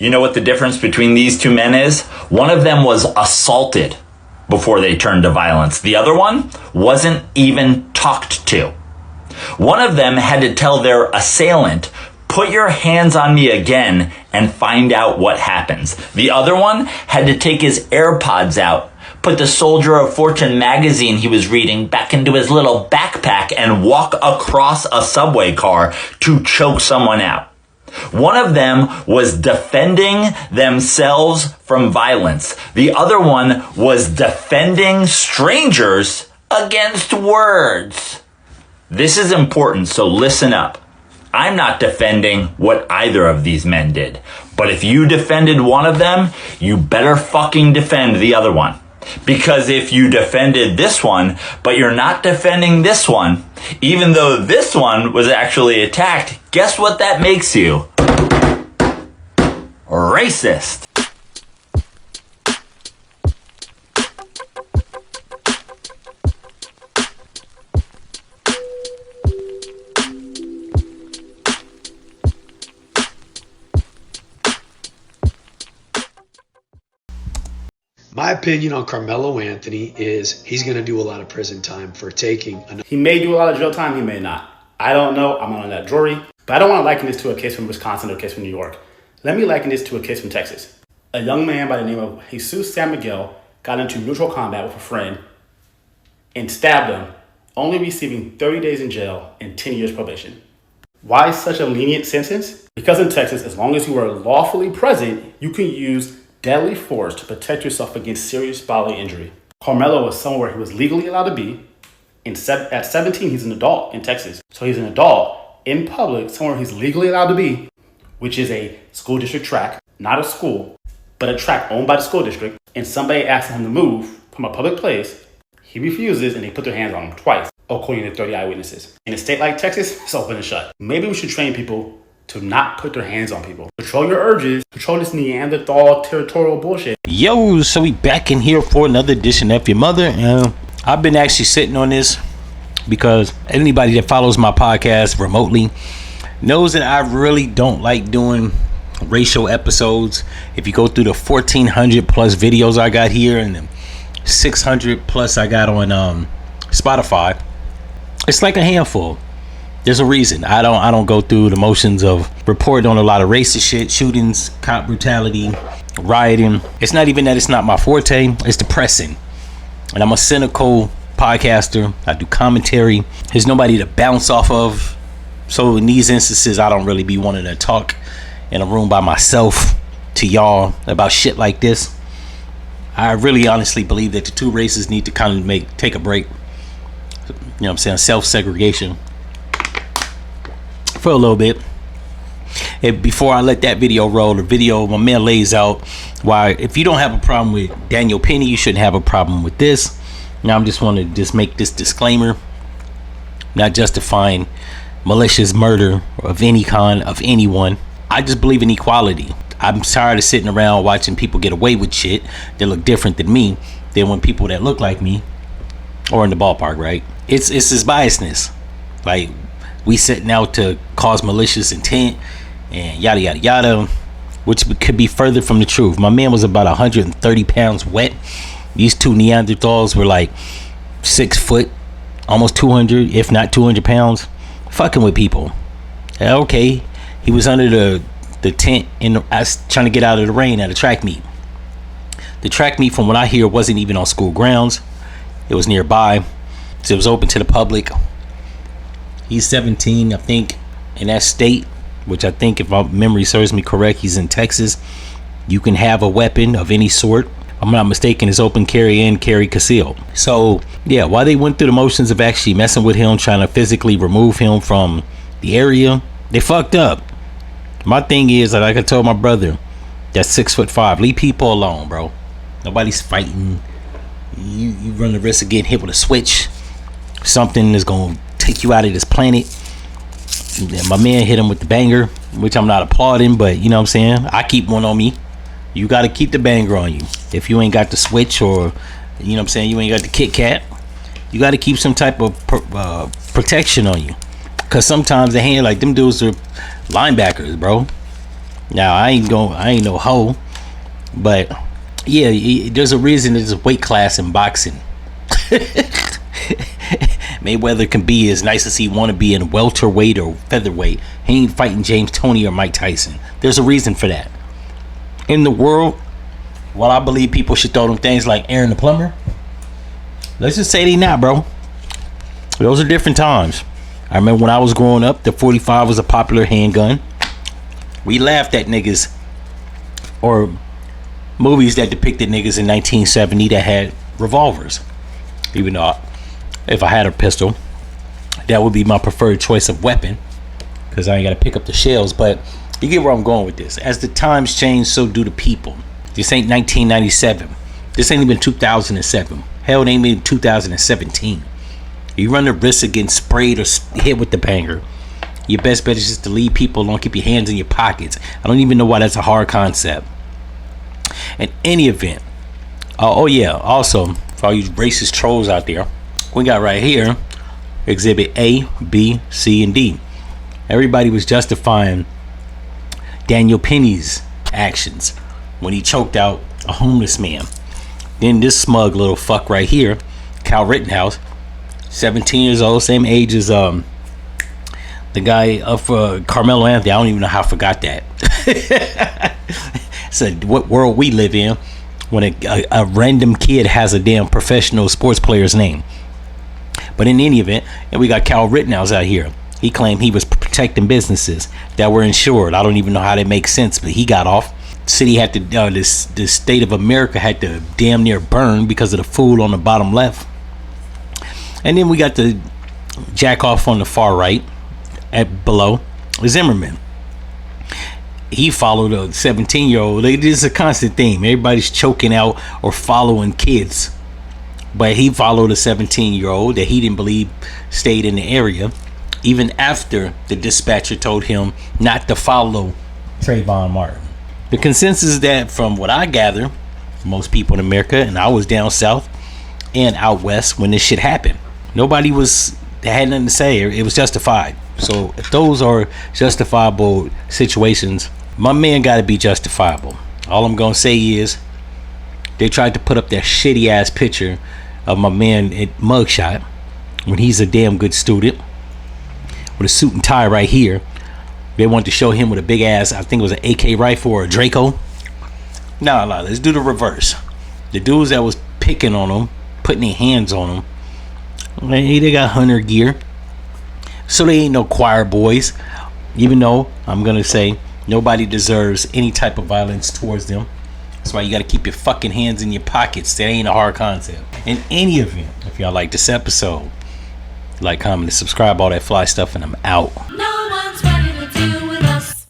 You know what the difference between these two men is? One of them was assaulted before they turned to violence. The other one wasn't even talked to. One of them had to tell their assailant, "Put your hands on me again and find out what happens." The other one had to take his AirPods out, put the Soldier of Fortune magazine he was reading back into his little backpack and walk across a subway car to choke someone out. One of them was defending themselves from violence. The other one was defending strangers against words. This is important, so listen up. I'm not defending what either of these men did. But if you defended one of them, you better fucking defend the other one. Because if you defended this one, but you're not defending this one, even though this one was actually attacked, guess what that makes you? Racist. My opinion on Carmelo Anthony is he's going to do a lot of prison time for taking. He may do a lot of jail time, he may not. I don't know, I'm not on that jury. But I don't want to liken this to a case from Wisconsin or a case from New York. Let me liken this to a case from Texas. A young man by the name of Jesus San Miguel got into mutual combat with a friend and stabbed him, only receiving 30 days in jail and 10 years probation. Why such a lenient sentence? Because in Texas, as long as you are lawfully present, you can use deadly force to protect yourself against serious bodily injury. Karmelo was somewhere he was legally allowed to be. At 17, he's an adult in Texas. So he's an adult in public, somewhere he's legally allowed to be, which is a school district track, not a school, but a track owned by the school district. And somebody asks him to move from a public place. He refuses, and they put their hands on him twice, according to 30 eyewitnesses. In a state like Texas, it's open and shut. Maybe we should train people to not put their hands on people. Control your urges. Control this Neanderthal territorial bullshit. Yo, so we back in here for another edition of F-ya-Motha. I've been actually sitting on this because anybody that follows my podcast remotely knows that I really don't like doing racial episodes. If you go through the 1,400 plus videos I got here and the 600 plus I got on Spotify, it's like a handful. There's a reason. I don't go through the motions of reporting on a lot of racist shit, shootings, cop brutality, rioting. It's not even that it's not my forte. It's depressing. And I'm a cynical podcaster. I do commentary. There's nobody to bounce off of. So in these instances, I don't really be wanting to talk in a room by myself to y'all about shit like this. I really honestly believe that the two races need to kind of take a break. You know what I'm saying? Self-segregation. For a little bit. And before I let that video roll, the video my man lays out why if you don't have a problem with Daniel Penny, you shouldn't have a problem with this. Now I'm just want to just make this disclaimer, not justifying malicious murder of any kind of anyone. I just believe in equality. I'm tired of sitting around watching people get away with shit that look different than me, than when people that look like me or in the ballpark, right? It's this biasness. Like, we setting out to cause malicious intent and yada yada yada, which could be further from the truth. My man was about 130 pounds wet. These two Neanderthals were like 6 foot, almost 200, if not 200 pounds, fucking with people. Okay, he was under the tent I was trying to get out of the rain at a track meet. The track meet, from what I hear, wasn't even on school grounds. It was nearby, so it was open to the public. He's 17, I think, in that state, which I think, if my memory serves me correct, he's in Texas. You can have a weapon of any sort. If I'm not mistaken, it's open carry and carry concealed. So, yeah, while they went through the motions of actually messing with him, trying to physically remove him from the area, they fucked up. My thing is, like I told my brother, that's 6'5", leave people alone, bro. Nobody's fighting. You run the risk of getting hit with a switch. Something is going to take you out of this planet. And my man hit him with the banger, which I'm not applauding, but you know what I'm saying, I keep one on me. You got to keep the banger on you. If you ain't got the switch, or you know what I'm saying, you ain't got the Kit Kat, you got to keep some type of protection on you, because sometimes the hand, like them dudes are linebackers, bro. Now I ain't no hoe, but yeah, there's a reason there's a weight class in boxing. Mayweather can be as nice as he want to be in welterweight or featherweight. He ain't fighting James Toney or Mike Tyson. There's a reason for that. In the world, while I believe people should throw them things like Aaron the Plumber, let's just say they not, bro. Those are different times. I remember when I was growing up, the 45 was a popular handgun. We laughed at niggas or movies that depicted niggas in 1970 that had revolvers. Even though if I had a pistol, that would be my preferred choice of weapon, because I ain't got to pick up the shells. But you get where I'm going with this. As the times change, so do the people. This ain't 1997. This ain't even 2007. Hell, it ain't even 2017. You run the risk of getting sprayed or hit with the banger. Your best bet is just to leave people alone, keep your hands in your pockets. I don't even know why that's a hard concept. In any event, oh yeah, also, for all you racist trolls out there, we got right here Exhibit A, B, C, and D. Everybody was justifying Daniel Penny's actions when he choked out a homeless man. Then this smug little fuck right here, Cal Rittenhouse, 17 years old, same age as the guy of Carmelo Anthony. I don't even know how I forgot that. So what world we live in when a random kid has a damn professional sports player's name. But in any event, and we got Cal Rittenhouse out here. He claimed he was protecting businesses that were insured. I don't even know how that makes sense, but he got off. City had to, this state of America had to damn near burn because of the fool on the bottom left. And then we got the jack off on the far right, at below, Zimmerman. He followed a 17-year-old. This is a constant theme. Everybody's choking out or following kids. But he followed a 17-year-old that he didn't believe stayed in the area, even after the dispatcher told him not to follow Trayvon Martin. The consensus is that, from what I gather, most people in America, and I was down south and out west when this shit happened, nobody had nothing to say. It was justified. So if those are justifiable situations, my man got to be justifiable. All I'm gonna say is they tried to put up that shitty ass picture of my man at mugshot when he's a damn good student with a suit and tie right here. They wanted to show him with a big ass, I think it was an AK rifle or a Draco. No, let's do the reverse. The dudes that was picking on him, putting their hands on him, they got hunter gear. So they ain't no choir boys. Even though I'm gonna say nobody deserves any type of violence towards them. That's why you gotta keep your fucking hands in your pockets. That ain't a hard concept. In any event, if y'all like this episode, like, comment, and subscribe, all that fly stuff, and I'm out.